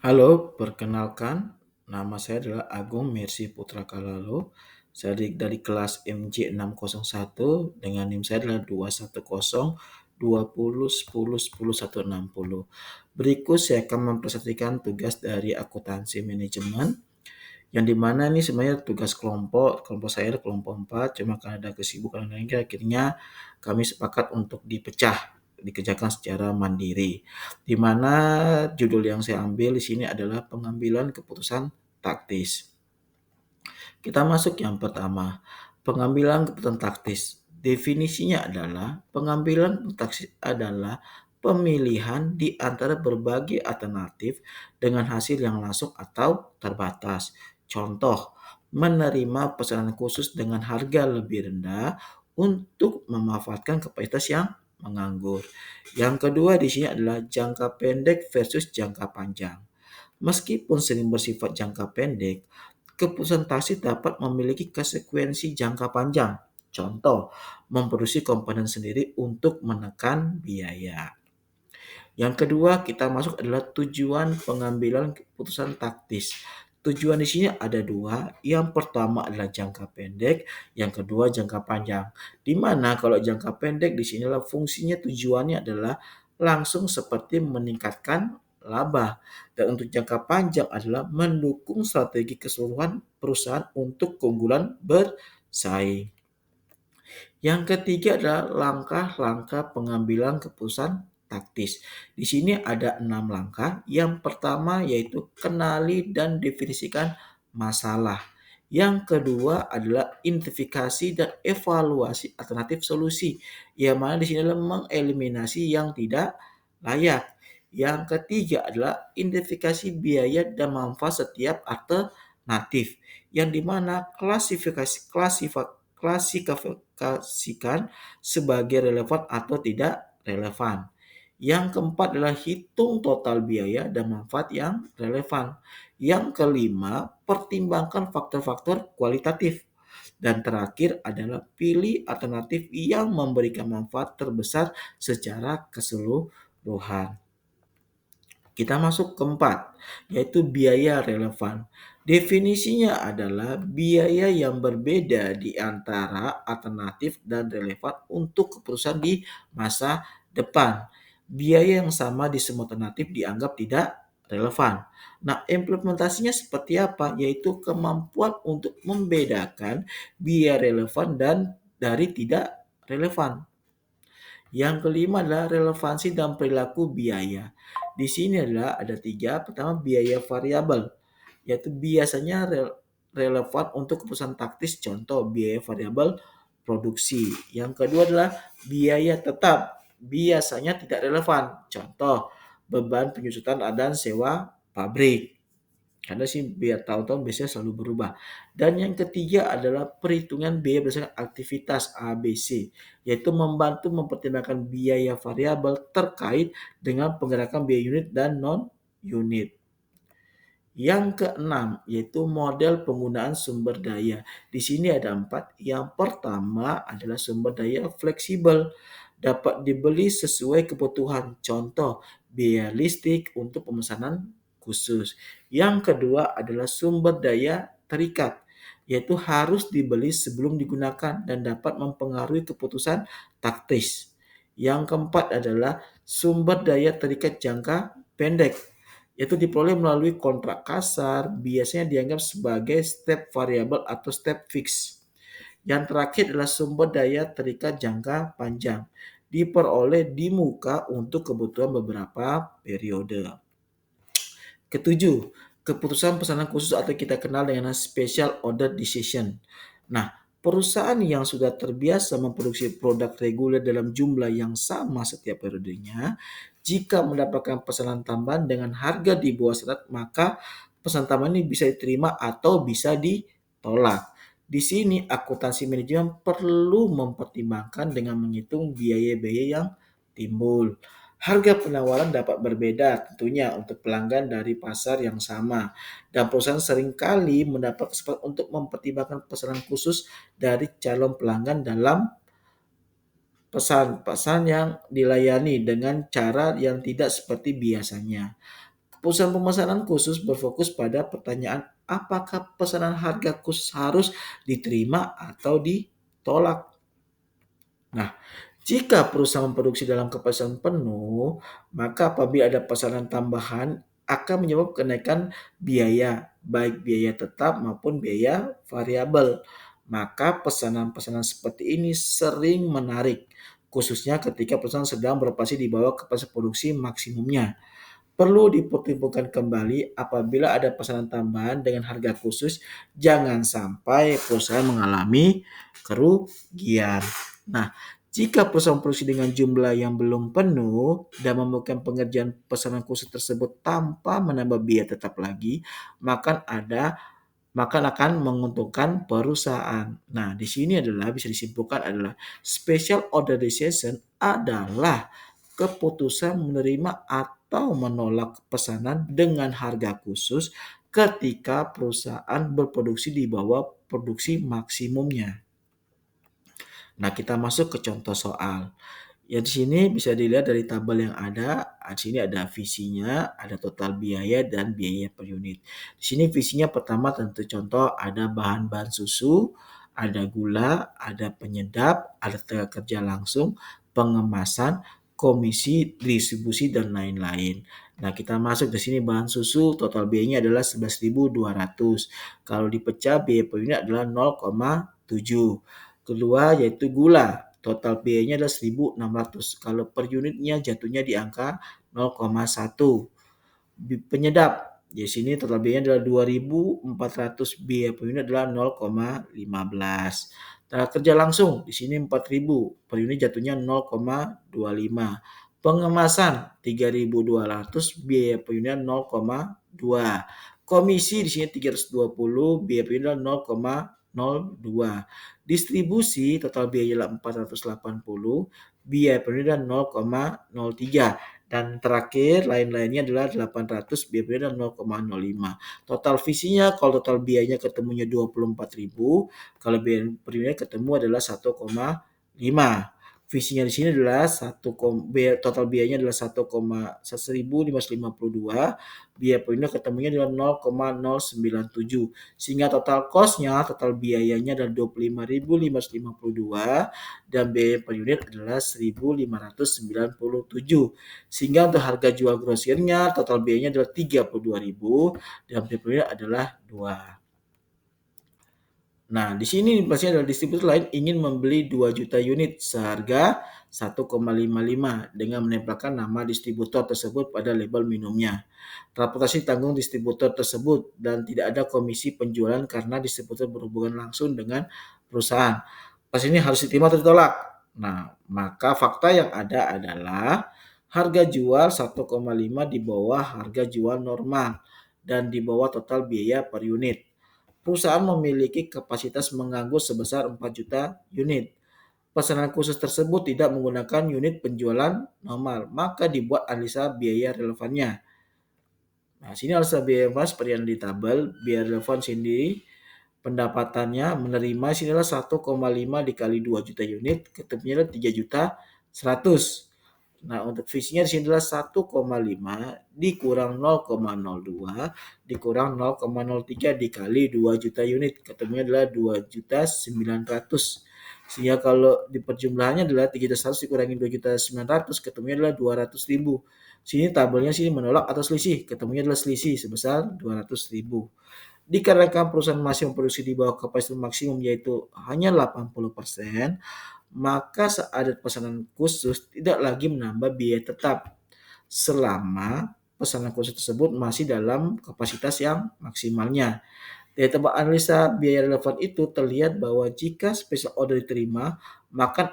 Halo, perkenalkan, nama saya adalah Agung Mercy Putra Kalalo. Saya dari kelas MJ601 dengan NIM saya adalah 210 20 10 10 160. Berikut saya akan mempresentasikan tugas dari akuntansi manajemen yang dimana ini sebenarnya tugas kelompok saya ada kelompok 4, cuma karena ada kesibukan lain akhirnya kami sepakat untuk dikerjakan secara mandiri. Di mana judul yang saya ambil di sini adalah pengambilan keputusan taktis. Kita masuk yang pertama, pengambilan keputusan taktis. Definisinya adalah pengambilan taktis adalah pemilihan di antara berbagai alternatif dengan hasil yang langsung atau terbatas. Contoh, menerima pesanan khusus dengan harga lebih rendah untuk memanfaatkan kapasitas yang menganggur. Yang kedua di sini adalah jangka pendek versus jangka panjang. Meskipun sering bersifat jangka pendek, keputusan taktis dapat memiliki konsekuensi jangka panjang. Contoh, memproduksi komponen sendiri untuk menekan biaya. Yang kedua, kita masuk adalah tujuan pengambilan keputusan taktis. Tujuan di sini ada dua. Yang pertama adalah jangka pendek, yang kedua jangka panjang. Di mana kalau jangka pendek di sinilah fungsinya tujuannya adalah langsung seperti meningkatkan laba. Dan untuk jangka panjang adalah mendukung strategi keseluruhan perusahaan untuk keunggulan bersaing. Yang ketiga adalah langkah-langkah pengambilan keputusan taktis. Di sini ada 6 langkah. Yang pertama yaitu kenali dan definisikan masalah. Yang kedua adalah identifikasi dan evaluasi alternatif solusi. Yang mana di sini adalah mengeliminasi yang tidak layak. Yang ketiga adalah identifikasi biaya dan manfaat setiap alternatif. Yang dimana klasifikasikan sebagai relevan atau tidak relevan. Yang keempat adalah hitung total biaya dan manfaat yang relevan. Yang kelima, pertimbangkan faktor-faktor kualitatif. Dan terakhir adalah pilih alternatif yang memberikan manfaat terbesar secara keseluruhan. Kita masuk keempat, yaitu biaya relevan. Definisinya adalah biaya yang berbeda di antara alternatif dan relevan untuk keputusan di masa depan. Biaya yang sama di semua alternatif dianggap tidak relevan. Nah, implementasinya seperti apa? Yaitu kemampuan untuk membedakan biaya relevan dan dari tidak relevan. Yang kelima adalah relevansi dan perilaku biaya. Di sini adalah ada tiga. Pertama, biaya variabel, yaitu biasanya relevan untuk keputusan taktis, contoh biaya variabel produksi. Yang kedua adalah biaya tetap, biasanya tidak relevan, contoh beban penyusutan dan sewa pabrik. Karena sih biar tahun-tahun biasanya selalu berubah. Dan yang ketiga adalah perhitungan biaya berdasarkan aktivitas ABC, yaitu membantu mempertimbangkan biaya variabel terkait dengan penggerakan biaya unit dan non-unit. Yang keenam, yaitu model penggunaan sumber daya. Di sini ada 4. Yang pertama adalah sumber daya fleksibel. Dapat dibeli sesuai kebutuhan. Contoh, biaya listrik untuk pemesanan khusus. Yang kedua adalah sumber daya terikat, yaitu harus dibeli sebelum digunakan dan dapat mempengaruhi keputusan taktis. Yang keempat adalah sumber daya terikat jangka pendek, yaitu diperoleh melalui kontrak kasar, biasanya dianggap sebagai step variabel atau step fix. Yang terakhir adalah sumber daya terikat jangka panjang, diperoleh di muka untuk kebutuhan beberapa periode. Ketujuh, keputusan pesanan khusus atau kita kenal dengan special order decision. Nah, perusahaan yang sudah terbiasa memproduksi produk reguler dalam jumlah yang sama setiap periodenya, jika mendapatkan pesanan tambahan dengan harga di bawah standar, maka pesanan tambahan ini bisa diterima atau bisa ditolak. Di sini akuntansi manajemen perlu mempertimbangkan dengan menghitung biaya-biaya yang timbul. Harga penawaran dapat berbeda tentunya untuk pelanggan dari pasar yang sama. Dan perusahaan seringkali mendapat kesempatan untuk mempertimbangkan pesanan khusus dari calon pelanggan dalam pesan-pesan yang dilayani dengan cara yang tidak seperti biasanya. Perusahaan pemesanan khusus berfokus pada pertanyaan apakah pesanan harga khusus harus diterima atau ditolak. Nah, jika perusahaan memproduksi dalam kapasitas penuh, maka apabila ada pesanan tambahan akan menyebabkan kenaikan biaya, baik biaya tetap maupun biaya variabel. Maka pesanan-pesanan seperti ini sering menarik, khususnya ketika perusahaan sedang beroperasi di bawah kapasitas produksi maksimumnya. Perlu dipertimbangkan kembali apabila ada pesanan tambahan dengan harga khusus, jangan sampai perusahaan mengalami kerugian. Nah, jika perusahaan produksi dengan jumlah yang belum penuh dan memerlukan pengerjaan pesanan khusus tersebut tanpa menambah biaya tetap lagi, maka akan menguntungkan perusahaan. Nah, di sini adalah bisa disimpulkan adalah special order decision adalah keputusan menerima atau menolak pesanan dengan harga khusus ketika perusahaan berproduksi di bawah produksi maksimumnya. Nah, kita masuk ke contoh soal. Ya di sini bisa dilihat dari tabel yang ada, di sini ada visinya, ada total biaya dan biaya per unit. Di sini visinya pertama tentu contoh ada bahan-bahan susu, ada gula, ada penyedap, ada tenaga kerja langsung, pengemasan, komisi, distribusi dan lain-lain. Nah, kita masuk ke sini bahan susu total biayanya adalah 11.200. Kalau dipecah biaya per unit adalah 0,7. Kedua yaitu gula. Total biayanya adalah 1.600. Kalau per unitnya jatuhnya di angka 0,1. Penyedap. Di sini total biayanya adalah 2.400, biaya per unit adalah 0,15. Tenaga kerja langsung di sini 4.000, per unit jatuhnya 0,25. Pengemasan 3.200, biaya per unit 0,2. Komisi di sini 320, biaya per unit 0,02. Distribusi total biaya 480, biaya per unit 0,03. Dan terakhir lain-lainnya adalah 800, biaya dan 0,05. Total visinya kalau total biayanya ketemunya 24.000, kalau biaya per unit ketemu adalah 1,5. Visinya di sini adalah total biayanya adalah 1,1552, biaya per unit ketemunya adalah 0,097. Sehingga total cost-nya, total biayanya adalah 25.552 dan biaya per unit adalah 1.597. Sehingga untuk harga jual grosirnya total biayanya adalah 32.000 dan biaya per unit adalah 2. Nah, di sini pastinya adalah distributor lain ingin membeli 2 juta unit seharga 1,55 dengan menempelkan nama distributor tersebut pada label minumnya. Transportasi tanggung distributor tersebut dan tidak ada komisi penjualan karena distributor berhubungan langsung dengan perusahaan. Pas ini harus diterima atau ditolak. Nah, maka fakta yang ada adalah harga jual 1,5 di bawah harga jual normal dan di bawah total biaya per unit. Perusahaan memiliki kapasitas menganggur sebesar 4 juta unit. Pesanan khusus tersebut tidak menggunakan unit penjualan normal, maka dibuat analisa biaya relevannya. Nah, sini analisa biaya relevan seperti yang di tabel, biaya relevan sendiri pendapatannya menerima sini adalah 1,5 dikali 2 juta unit, ketemunya adalah 3 juta 100. Nah, untuk visinya di sini adalah 1,5 dikurang 0,02 dikurang 0,03 dikali 2 juta unit. Ketemunya adalah 2.900.000. Sehingga kalau di perjumlahannya adalah 300 dikurangi 2.900.000, ketemunya adalah 200.000. Sini tabelnya sini menolak atau selisih, ketemunya adalah selisih sebesar 200.000. Dikarenakan perusahaan masih memproduksi di bawah kapasitas maksimum yaitu hanya 80%, maka saat pesanan khusus tidak lagi menambah biaya tetap selama pesanan khusus tersebut masih dalam kapasitas yang maksimalnya. Dari tempat analisa biaya relevan itu terlihat bahwa jika special order diterima, maka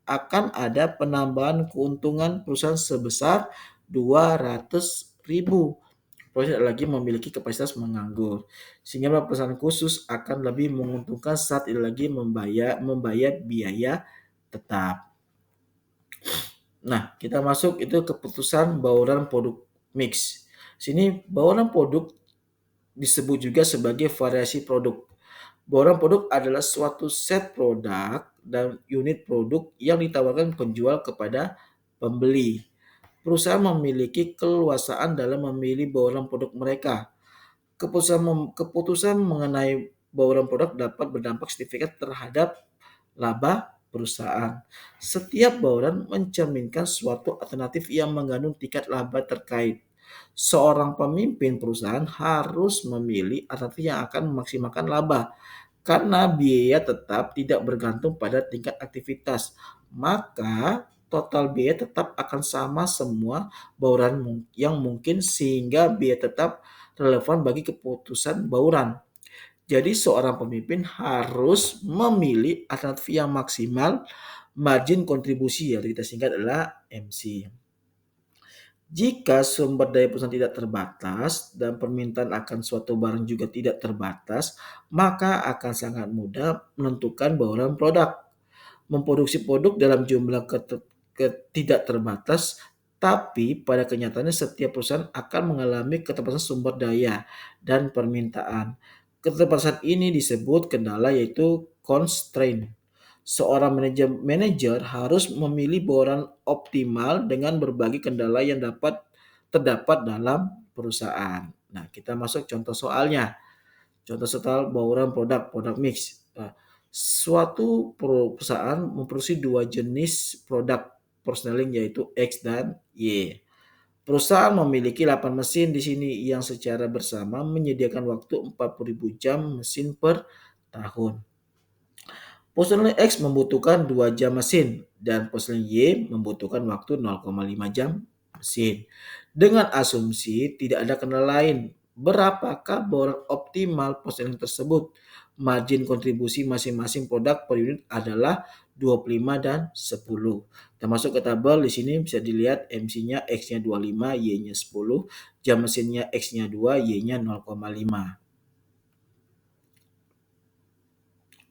akan ada penambahan keuntungan perusahaan sebesar 200.000. Perusahaan tidak lagi memiliki kapasitas menganggur, sehingga perusahaan khusus akan lebih menguntungkan saat tidak lagi membayar biaya tetap. Nah, kita masuk itu keputusan bauran produk mix. Sini bauran produk disebut juga sebagai variasi produk. Bauran produk adalah suatu set produk dan unit produk yang ditawarkan penjual kepada pembeli. perusahaan memiliki keleluasaan dalam memilih bauran produk mereka. Keputusan mengenai bauran produk dapat berdampak signifikan terhadap laba perusahaan. Setiap bauran mencerminkan suatu alternatif yang mengandung tingkat laba terkait. Seorang pemimpin perusahaan harus memilih alternatif yang akan memaksimalkan laba karena biaya tetap tidak bergantung pada tingkat aktivitas. Maka total biaya tetap akan sama semua bauran yang mungkin sehingga biaya tetap relevan bagi keputusan bauran. Jadi seorang pemimpin harus memilih alternatif yang maksimal margin kontribusi yang kita singkat adalah MC. Jika sumber daya perusahaan tidak terbatas dan permintaan akan suatu barang juga tidak terbatas, maka akan sangat mudah menentukan bauran produk. Memproduksi produk dalam jumlah tidak terbatas, tapi pada kenyataannya setiap perusahaan akan mengalami keterbatasan sumber daya dan permintaan. Keterbatasan ini disebut kendala yaitu constraint. Seorang manajer harus memilih bauran optimal dengan berbagai kendala yang terdapat dalam perusahaan. Nah, kita masuk contoh soalnya. Contoh soal bauran produk mix. Nah, suatu perusahaan memproduksi dua jenis produk persneling yaitu X dan Y. Perusahaan memiliki 8 mesin di sini yang secara bersama menyediakan waktu 40.000 jam mesin per tahun. Personel X membutuhkan 2 jam mesin dan personel Y membutuhkan waktu 0,5 jam mesin. Dengan asumsi tidak ada kendala lain, berapakah bauran optimal personel tersebut? Margin kontribusi masing-masing produk per unit adalah 25 dan 10. Kita masuk ke tabel di sini bisa dilihat MC-nya X-nya 25, Y-nya 10, jam mesinnya X-nya 2, Y-nya 0,5.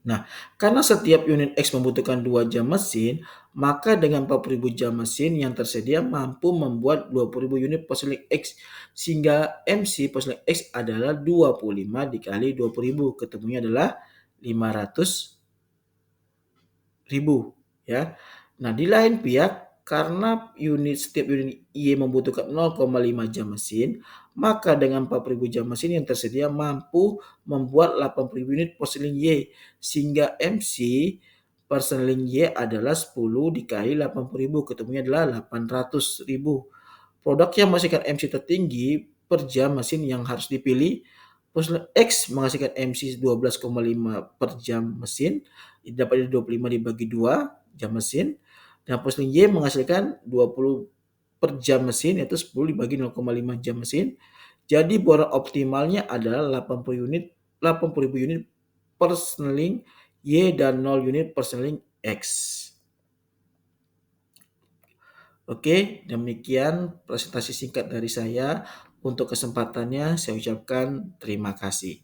Nah, karena setiap unit X membutuhkan 2 jam mesin, maka dengan 40.000 jam mesin yang tersedia mampu membuat 20.000 unit Posling X sehingga MC Posling X adalah 25 dikali 20.000, ketemunya adalah 500.000 ya. Nah, di lain pihak karena setiap unit Y membutuhkan 0,5 jam mesin, maka dengan 40.000 jam mesin yang tersedia mampu membuat 80.000 unit Posling Y sehingga MC Persneling Y adalah 10 dikali 80.000, ketemunya adalah 800.000. Produk yang menghasilkan MC tertinggi per jam mesin yang harus dipilih. Persneling X menghasilkan MC 12,5 per jam mesin, dapat 25 dibagi 2 jam mesin. Dan Persneling Y menghasilkan 20 per jam mesin, yaitu 10 dibagi 0,5 jam mesin. Jadi bor optimalnya adalah 80.000 unit persneling Y dan 0 unit persneling X. Oke, demikian presentasi singkat dari saya. Untuk kesempatannya saya ucapkan terima kasih.